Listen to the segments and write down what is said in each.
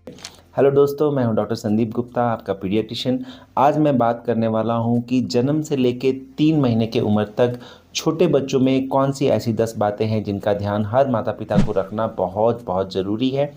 Hello दोस्तों, मैं हूं डॉक्टर संदीप गुप्ता, आपका पीडियाट्रिशियन। आज मैं बात करने वाला हूं कि जन्म से लेके 3 महीने की उम्र तक छोटे बच्चों में कौन सी ऐसी 10 बातें हैं जिनका ध्यान हर माता पिता को रखना बहुत बहुत ज़रूरी है।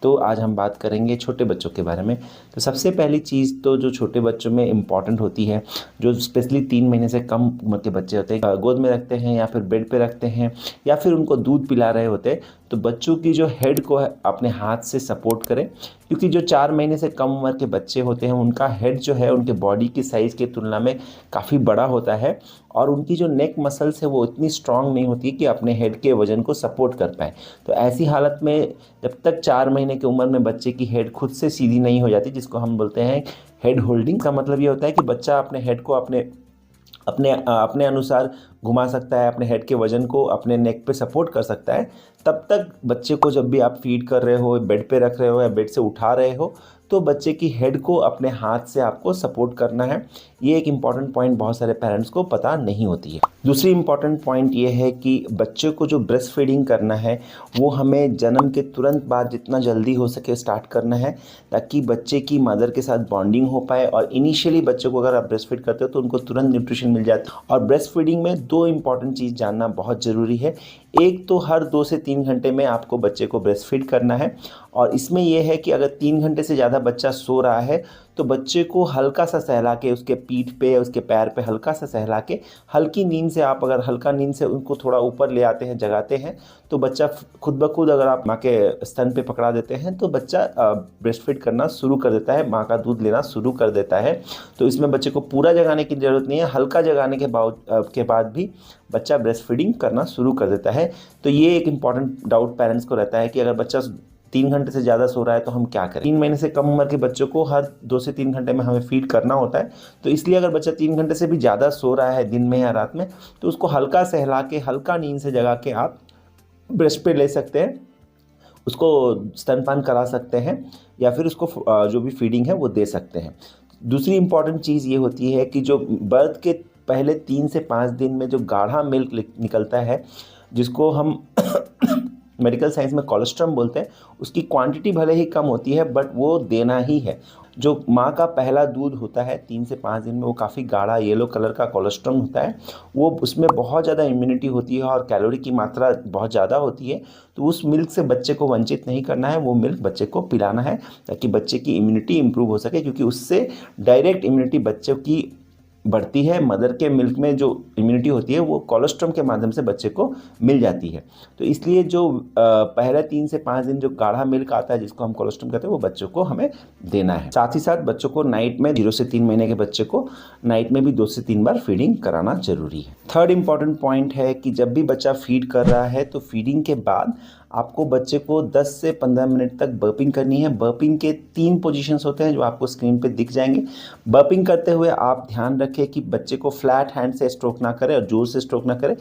तो आज हम बात करेंगे छोटे बच्चों के बारे में। तो सबसे पहली चीज़ तो जो छोटे बच्चों में इम्पॉर्टेंट होती है, जो स्पेशली 3 महीने से कम उम्र के बच्चे होते हैं, गोद में रखते हैं या फिर बेड पे रखते हैं या फिर उनको दूध पिला रहे होते हैं, तो बच्चों की जो हेड को अपने हाथ से सपोर्ट करें। क्योंकि जो 4 महीने से कम उम्र के बच्चे होते हैं उनका हेड जो है उनके बॉडी की साइज़ की तुलना में काफ़ी बड़ा होता है और उनकी जो नेक मसल्स है वो इतनी स्ट्रांग नहीं होती कि अपने हेड के वजन को सपोर्ट कर पाए। तो ऐसी हालत में जब तक 4 महीने की उम्र में बच्चे की हेड खुद से सीधी नहीं हो जाती, जिसको हम बोलते हैं हेड होल्डिंग, का मतलब ये होता है कि बच्चा अपने हेड को अपने अपने अपने अनुसार घुमा सकता है, अपने हेड के वजन को अपने नेक पे सपोर्ट कर सकता है। तब तक बच्चे को जब भी आप फीड कर रहे हो, बेड पे रख रहे हो या बेड से उठा रहे हो, तो बच्चे की हेड को अपने हाथ से आपको सपोर्ट करना है। ये एक इम्पॉर्टेंट पॉइंट बहुत सारे पेरेंट्स को पता नहीं होती है। दूसरी इम्पॉर्टेंट पॉइंट ये है कि बच्चे को जो ब्रेस्ट फीडिंग करना है वो हमें जन्म के तुरंत बाद जितना जल्दी हो सके स्टार्ट करना है, ताकि बच्चे की मदर के साथ बॉन्डिंग हो पाए। और इनिशियली बच्चे को अगर आप ब्रेस्ट फीड करते हो तो उनको तुरंत न्यूट्रिशन मिल जाता है। और ब्रेस्ट फीडिंग में 2 इम्पॉर्टेंट चीज़ जानना बहुत ज़रूरी है। एक तो हर 2 से 3 घंटे में आपको बच्चे को ब्रेस्ट फीड करना है, और इसमें यह है कि अगर 3 घंटे से ज़्यादा बच्चा सो रहा है तो बच्चे को हल्का सा सहला के, उसके पीठ पे, उसके पैर पे हल्का सा सहला के, हल्की नींद से, आप अगर हल्का नींद से उनको थोड़ा ऊपर ले आते हैं, जगाते हैं, तो बच्चा खुद ब खुद, अगर आप माँ के स्तन पे पकड़ा देते हैं तो बच्चा ब्रेस्ट फीड करना शुरू कर देता है, माँ का दूध लेना शुरू कर देता है। तो इसमें बच्चे को पूरा जगाने की ज़रूरत नहीं है, हल्का जगाने के बाद भी बच्चा ब्रेस्ट फीडिंग करना शुरू कर देता है। तो ये एक इम्पॉर्टेंट डाउट पेरेंट्स को रहता है कि अगर बच्चा 3 घंटे से ज़्यादा सो रहा है तो हम क्या करें। 3 महीने से कम उम्र के बच्चों को हर 2 से 3 घंटे में हमें फीड करना होता है। तो इसलिए अगर बच्चा 3 घंटे से भी ज़्यादा सो रहा है दिन में या रात में, तो उसको हल्का सहला के, हल्का नींद से जगा के आप ब्रेस्ट पे ले सकते हैं, उसको स्तनपान करा सकते हैं या फिर उसको जो भी फीडिंग है वो दे सकते हैं। दूसरी इम्पॉर्टेंट चीज़ ये होती है कि जो बर्थ के पहले 3 से 5 दिन में जो गाढ़ा मिल्क निकलता है, जिसको हम मेडिकल साइंस में कोलोस्ट्रम बोलते हैं, उसकी क्वांटिटी भले ही कम होती है बट वो देना ही है। जो माँ का पहला दूध होता है 3 से 5 दिन में, वो काफ़ी गाढ़ा येलो कलर का कोलोस्ट्रम होता है। वो उसमें बहुत ज़्यादा इम्यूनिटी होती है और कैलोरी की मात्रा बहुत ज़्यादा होती है। तो उस मिल्क से बच्चे को वंचित नहीं करना है, वो मिल्क बच्चे को पिलाना है ताकि बच्चे की इम्यूनिटी इंप्रूव हो सके, क्योंकि उससे डायरेक्ट इम्यूनिटी बच्चों की बढ़ती है। मदर के मिल्क में जो इम्यूनिटी होती है वो कोलोस्ट्रम के माध्यम से बच्चे को मिल जाती है। तो इसलिए जो पहले 3 से 5 दिन जो गाढ़ा मिल्क आता है, जिसको हम कोलोस्ट्रम कहते हैं, वो बच्चों को हमें देना है। साथ ही साथ बच्चों को नाइट में 0 से 3 महीने के बच्चे को नाइट में भी 2 से 3 बार फीडिंग कराना जरूरी है। थर्ड इंपॉर्टेंट पॉइंट है कि जब भी बच्चा फीड कर रहा है तो फीडिंग के बाद आपको बच्चे को 10 से 15 मिनट तक बर्पिंग करनी है। बर्पिंग के 3 पोजीशंस होते हैं जो आपको स्क्रीन पे दिख जाएंगे। बर्पिंग करते हुए आप ध्यान रखें कि बच्चे को फ्लैट हैंड से स्ट्रोक ना करें और जोर से स्ट्रोक ना करें।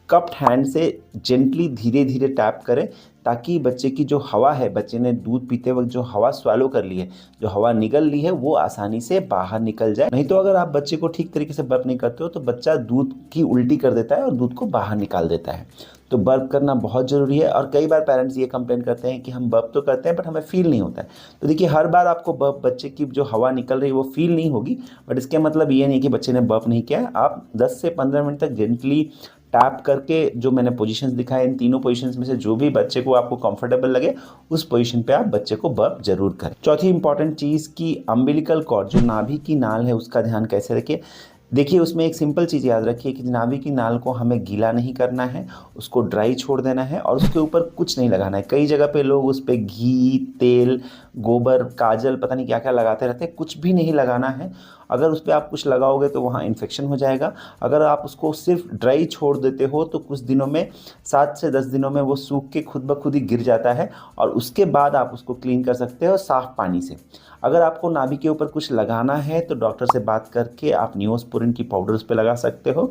कप्ड हैंड से जेंटली धीरे धीरे टैप करें, ताकि बच्चे की जो हवा है, बच्चे ने दूध पीते वक्त जो हवा स्वालो कर ली है, जो हवा निगल ली है, वो आसानी से बाहर निकल जाए। नहीं तो अगर आप बच्चे को ठीक तरीके से बर्प नहीं करते हो तो बच्चा दूध की उल्टी कर देता है और दूध को बाहर निकाल देता है। तो बर्प करना बहुत ज़रूरी है। और कई बार पेरेंट्स ये कंप्लेन करते हैं कि हम बर्प तो करते हैं बट हमें फील नहीं होता है। तो देखिए, हर बार आपको बर्प, बच्चे की जो हवा निकल रही है वो फील नहीं होगी, बट इसके मतलब ये नहीं कि बच्चे ने बर्प नहीं किया है। आप 10 से 15 मिनट तक जेंटली टैप करके, जो मैंने पोजीशंस दिखाए, इन तीनों पोजीशंस में से जो भी बच्चे को आपको कंफर्टेबल लगे उस पोजीशन पे आप बच्चे को बर्प जरूर करें। चौथी इंपॉर्टेंट चीज़ की अम्बिलिकल कॉर्ड, जो नाभि की नाल है, उसका ध्यान कैसे रखिए। देखिए, उसमें एक सिंपल चीज़ याद रखिए कि नाभि की नाल को हमें गीला नहीं करना है, उसको ड्राई छोड़ देना है और उसके ऊपर कुछ नहीं लगाना है। कई जगह पे लोग उस पर घी, तेल, गोबर, काजल, पता नहीं क्या क्या लगाते रहते हैं। कुछ भी नहीं लगाना है। अगर उस पर आप कुछ लगाओगे तो वहाँ इन्फेक्शन हो जाएगा। अगर आप उसको सिर्फ ड्राई छोड़ देते हो तो कुछ दिनों में, 7 से 10 दिनों में वो सूख के खुद ब खुद ही गिर जाता है और उसके बाद आप उसको क्लीन कर सकते हो साफ़ पानी से। अगर आपको नाभि के ऊपर कुछ लगाना है तो डॉक्टर से बात करके आप नियोस्पोरिन की पाउडर उस पर लगा सकते हो।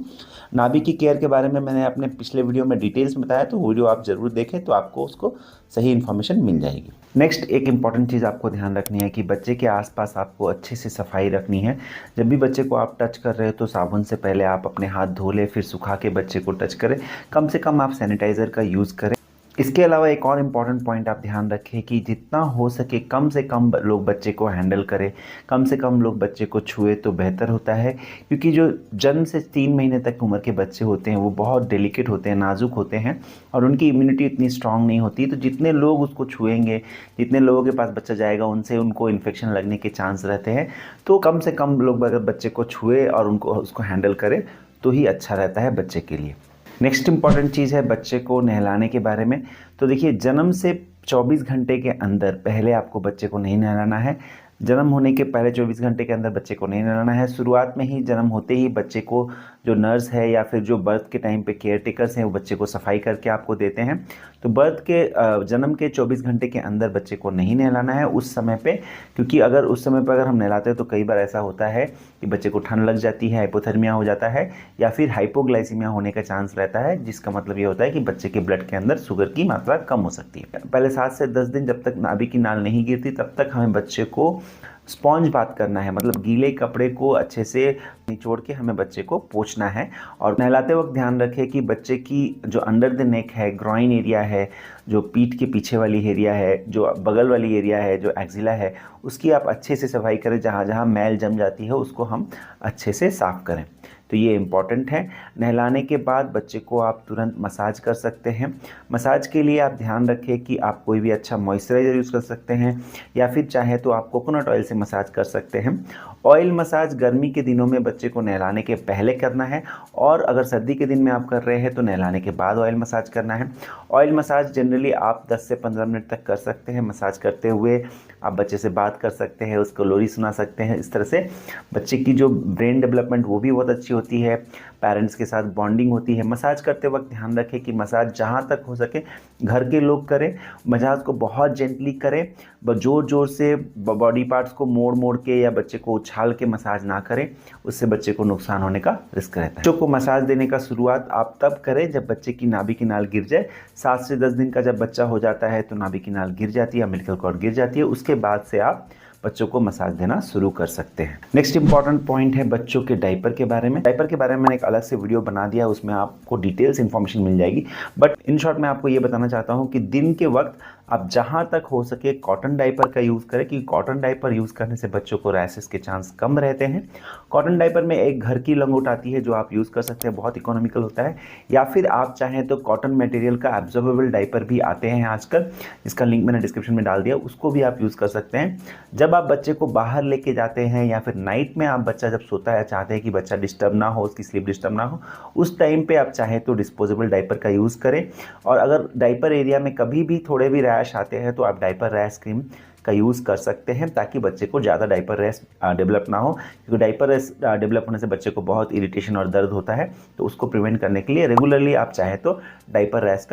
नाभि की केयर के बारे में मैंने अपने पिछले वीडियो में डिटेल्स में बताया, तो वो वीडियो आप ज़रूर देखें तो आपको उसको सही इन्फॉर्मेशन मिल जाएगी। नेक्स्ट, एक इम्पॉर्टेंट चीज़ आपको ध्यान रखनी है कि बच्चे के आसपास आपको अच्छे से सफाई रखनी है। जब भी बच्चे को आप टच कर रहे हो तो साबुन से पहले आप अपने हाथ धो लें, फिर सुखा के बच्चे को टच करें। कम से कम आप सैनिटाइज़र का यूज़ करें। इसके अलावा एक और इम्पॉर्टेंट पॉइंट आप ध्यान रखें कि जितना हो सके कम से कम लोग बच्चे को हैंडल करें, कम से कम लोग बच्चे को छुए तो बेहतर होता है, क्योंकि जो जन्म से 3 महीने तक उम्र के बच्चे होते हैं वो बहुत डेलिकेट होते हैं, नाजुक होते हैं और उनकी इम्यूनिटी इतनी स्ट्रांग नहीं होती। तो जितने लोग उसको छुएंगे, जितने लोगों के पास बच्चा जाएगा, उनसे उनको इन्फेक्शन लगने के चांस रहते हैं। तो कम से कम लोग अगर बच्चे को छुए और उसको हैंडल करें तो ही अच्छा रहता है बच्चे के लिए। नेक्स्ट इंपॉर्टेंट चीज़ है बच्चे को नहलाने के बारे में। तो देखिए, जन्म से 24 घंटे के अंदर पहले आपको बच्चे को नहीं नहलाना है। जन्म होने के पहले 24 घंटे के अंदर बच्चे को नहीं नहलाना है। शुरुआत में ही, जन्म होते ही बच्चे को जो नर्स है या फिर जो बर्थ के टाइम पे केयर टेकर्स हैं वो बच्चे को सफाई करके आपको देते हैं। तो जन्म के 24 घंटे के अंदर बच्चे को नहीं नहलाना है उस समय पे, क्योंकि अगर उस समय पर अगर हम नहलाते हैं तो कई बार ऐसा होता है कि बच्चे को ठंड लग जाती है, हाइपोथर्मिया हो जाता है या फिर हाइपोग्लाइसीमिया होने का चांस रहता है, जिसका मतलब ये होता है कि बच्चे के ब्लड के अंदर शुगर की मात्रा कम हो सकती है। पहले 7 से 10 दिन जब तक नाभि की नाल नहीं गिरती तब तक हमें बच्चे को स्पॉन्ज बाथ करना है, मतलब गीले कपड़े को अच्छे से निचोड़ के हमें बच्चे को पोंछना है। और नहलाते वक्त ध्यान रखें कि बच्चे की जो अंडर द नेक है, ग्रॉइन एरिया है, जो पीठ के पीछे वाली एरिया है, जो बगल वाली एरिया है, जो एक्जिला है, उसकी आप अच्छे से सफाई करें। जहाँ जहाँ मैल जम जाती है उसको हम अच्छे से साफ़ करें। तो ये इम्पॉर्टेंट है। नहलाने के बाद बच्चे को आप तुरंत मसाज कर सकते हैं। मसाज के लिए आप ध्यान रखें कि आप कोई भी अच्छा मॉइस्चराइज़र यूज़ कर सकते हैं या फिर चाहे तो आप कोकोनट ऑयल से मसाज कर सकते हैं। ऑयल मसाज गर्मी के दिनों में बच्चे को नहलाने के पहले करना है, और अगर सर्दी के दिन में आप कर रहे हैं तो नहलाने के बाद ऑयल मसाज करना है। ऑयल मसाज जनरली आप 10 से 15 मिनट तक कर सकते हैं। मसाज करते हुए आप बच्चे से बात कर सकते हैं, उसको लोरी सुना सकते हैं। इस तरह से बच्चे की जो ब्रेन डेवलपमेंट वो भी बहुत अच्छी होती है, पेरेंट्स के साथ बॉन्डिंग होती है। मसाज करते वक्त ध्यान रखें कि मसाज जहाँ तक हो सके घर के लोग करें। मसाज को बहुत जेंटली करें, ज़ोर ज़ोर से बॉडी पार्ट्स को मोड़ मोड़ के या बच्चे को उछाल के मसाज ना करें, उससे बच्चे को नुकसान होने का रिस्क रहता है। बच्चों को मसाज देने का शुरुआत आप तब करें जब बच्चे की नाभि की नाल गिर जाए। 7 से 10 दिन का जब बच्चा हो जाता है तो नाभि की नाल गिर जाती है, अम्बिलिकल कॉर्ड गिर जाती है, उसके बाद से आप बच्चों को मसाज देना शुरू कर सकते हैं। नेक्स्ट इंपॉर्टेंट पॉइंट है बच्चों के डायपर के बारे में। डायपर के बारे में मैंने एक अलग से वीडियो बना दिया, उसमें आपको डिटेल्स इन्फॉर्मेशन मिल जाएगी। बट इन शॉर्ट मैं आपको ये बताना चाहता हूँ कि दिन के वक्त आप जहाँ तक हो सके कॉटन डायपर का यूज़ करें, क्योंकि कॉटन डायपर यूज़ करने से बच्चों को रैशेस के चांस कम रहते हैं। कॉटन डायपर में एक घर की लंगोट आती है जो आप यूज़ कर सकते हैं, बहुत इकोनॉमिकल होता है। या फिर आप चाहें तो कॉटन मटेरियल का एब्जॉर्बेबल डायपर भी आते हैं आजकल, इसका लिंक मैंने डिस्क्रिप्शन में डाल दिया, उसको भी आप यूज़ कर सकते हैं। जब आप बच्चे को बाहर लेके जाते हैं या फिर नाइट में आप बच्चा जब सोता है, चाहते हैं कि बच्चा डिस्टर्ब ना हो, उसकी स्लीप डिस्टर्ब ना हो, उस टाइम पे आप चाहें तो डिस्पोजेबल डायपर का यूज़ करें। और अगर डायपर एरिया में कभी भी थोड़े भी रैश आते हैं तो आप डायपर रैश क्रीम का यूज़ कर सकते हैं, ताकि बच्चे को ज़्यादा डायपर रैश डेवलप ना हो। क्योंकि डायपर रैश डेवलप होने से बच्चे को बहुत इरिटेशन और दर्द होता है, तो उसको प्रिवेंट करने के लिए रेगुलरली आप चाहें तो डायपर रैश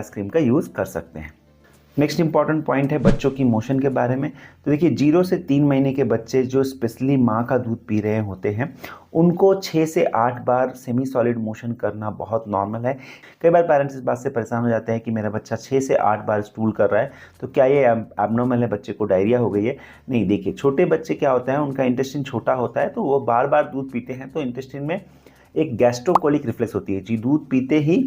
क्रीम का यूज़ कर सकते हैं। नेक्स्ट इंपॉर्टेंट पॉइंट है बच्चों की मोशन के बारे में। तो देखिए, 0 से 3 महीने के बच्चे जो स्पेशली माँ का दूध पी रहे होते हैं, उनको 6 से 8 बार सेमी सॉलिड मोशन करना बहुत नॉर्मल है। कई बार पेरेंट्स इस बात से परेशान हो जाते हैं कि मेरा बच्चा 6 से 8 बार स्टूल कर रहा है, तो क्या ये एबनॉर्मल है, बच्चे को डायरिया हो गई है? नहीं, देखिए, छोटे बच्चे क्या होता है, उनका इंटेस्टाइन छोटा होता है, तो वो बार बार दूध पीते हैं, तो इंटेस्टाइन में एक गैस्ट्रोकोलिक रिफ्लेक्स होती है जी। दूध पीते ही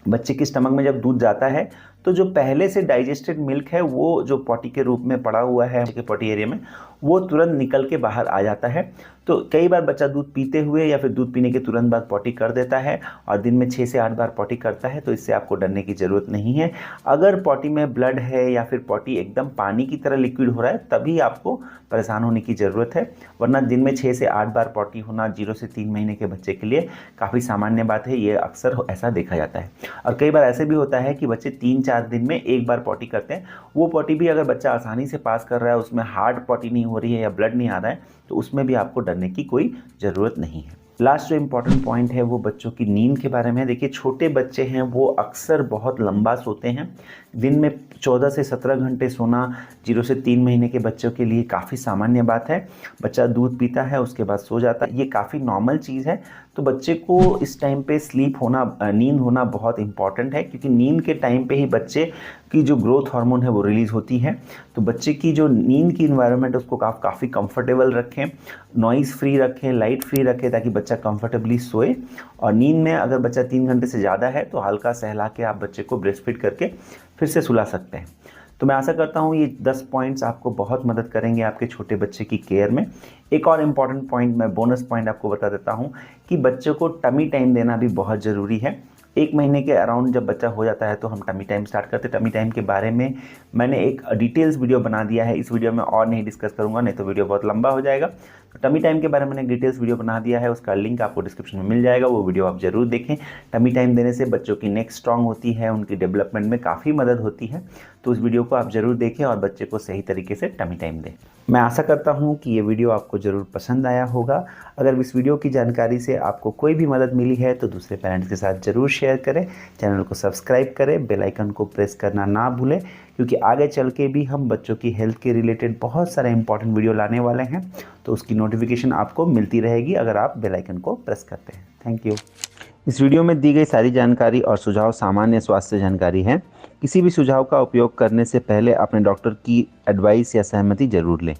बच्चे के स्टमक में जब दूध जाता है तो जो पहले से डाइजेस्टेड मिल्क है वो जो पॉटी के रूप में पड़ा हुआ है के पॉटी एरिया में, वो तुरंत निकल के बाहर आ जाता है। तो कई बार बच्चा दूध पीते हुए या फिर दूध पीने के तुरंत बाद पॉटी कर देता है और दिन में 6 से 8 बार पॉटी करता है, तो इससे आपको डरने की ज़रूरत नहीं है। अगर पॉटी में ब्लड है या फिर पॉटी एकदम पानी की तरह लिक्विड हो रहा है, तभी आपको परेशान होने की ज़रूरत है, वरना दिन में 6 से 8 बार पॉटी होना 0 से 3 महीने के बच्चे के लिए काफ़ी सामान्य बात है। ये अक्सर ऐसा देखा जाता है। और कई बार ऐसे भी होता है कि बच्चे 3-4 दिन में एक बार पॉटी करते हैं। वो पॉटी भी अगर बच्चा आसानी से पास कर रहा है, उसमें हार्ड पॉटी नहीं हो रही है या ब्लड नहीं आ रहा है, तो उसमें भी आपको डरने की कोई ज़रूरत नहीं है। लास्ट जो इम्पॉर्टेंट पॉइंट है वो बच्चों की नींद के बारे में। देखिए, छोटे बच्चे हैं वो अक्सर बहुत लंबा सोते हैं। दिन में 14 से 17 घंटे सोना 0 से 3 महीने के बच्चों के लिए काफ़ी सामान्य बात है। बच्चा दूध पीता है, उसके बाद सो जाता है, ये काफ़ी नॉर्मल चीज़ है। तो बच्चे को इस टाइम पे नींद होना बहुत इंपॉर्टेंट है, क्योंकि नींद के टाइम पे ही बच्चे की जो ग्रोथ हार्मोन है वो रिलीज़ होती है। तो बच्चे की जो नींद की इन्वायरमेंट है उसको काफ़ी कंफर्टेबल रखें, नॉइज़ फ्री रखें, लाइट फ्री रखें, ताकि बच्चा बच्चा कंफर्टेबली सोए, और नींद में अगर बच्चा 3 घंटे से ज़्यादा है तो हल्का सहला के आप बच्चे को ब्रेस्ट फीड करके फिर से सुला सकते हैं। तो मैं आशा करता हूँ ये 10 पॉइंट्स आपको बहुत मदद करेंगे आपके छोटे बच्चे की केयर में। एक और इम्पॉर्टेंट पॉइंट, मैं बोनस पॉइंट आपको बता देता हूँ कि बच्चों को टमी टाइम देना भी बहुत ज़रूरी है। 1 महीने के अराउंड जब बच्चा हो जाता है तो हम टमी टाइम स्टार्ट करते हैं। टमी टाइम के बारे में मैंने एक डिटेल्स वीडियो बना दिया है, इस वीडियो में और नहीं डिस्कस करूँगा, नहीं तो वीडियो बहुत लंबा हो जाएगा। तो टमी टाइम के बारे में मैंने एक डिटेल्स वीडियो बना दिया है, उसका लिंक आपको डिस्क्रिप्शन में मिल जाएगा, वो वीडियो आप ज़रूर देखें। टमी टाइम देने से बच्चों की नेक स्ट्रांग होती है, उनकी डेवलपमेंट में काफ़ी मदद होती है। तो उस वीडियो को आप ज़रूर देखें और बच्चे को सही तरीके से टमी टाइम दें। मैं आशा करता हूँ कि ये वीडियो आपको ज़रूर पसंद आया होगा। अगर इस वीडियो की जानकारी से आपको कोई भी मदद मिली है तो दूसरे पेरेंट्स के साथ ज़रूर शेयर करें, चैनल को सब्सक्राइब करें, बेल आइकन को प्रेस करना ना भूलें, क्योंकि आगे चल के भी हम बच्चों की हेल्थ के रिलेटेड बहुत सारे इंपॉर्टेंट वीडियो लाने वाले हैं, तो उसकी नोटिफिकेशन आपको मिलती रहेगी अगर आप बेल आइकन को प्रेस करते हैं। Thank you. इस वीडियो में दी गई सारी जानकारी और सुझाव सामान्य स्वास्थ्य जानकारी है। किसी भी सुझाव का उपयोग करने से पहले अपने डॉक्टर की एडवाइस या सहमति जरूर लें।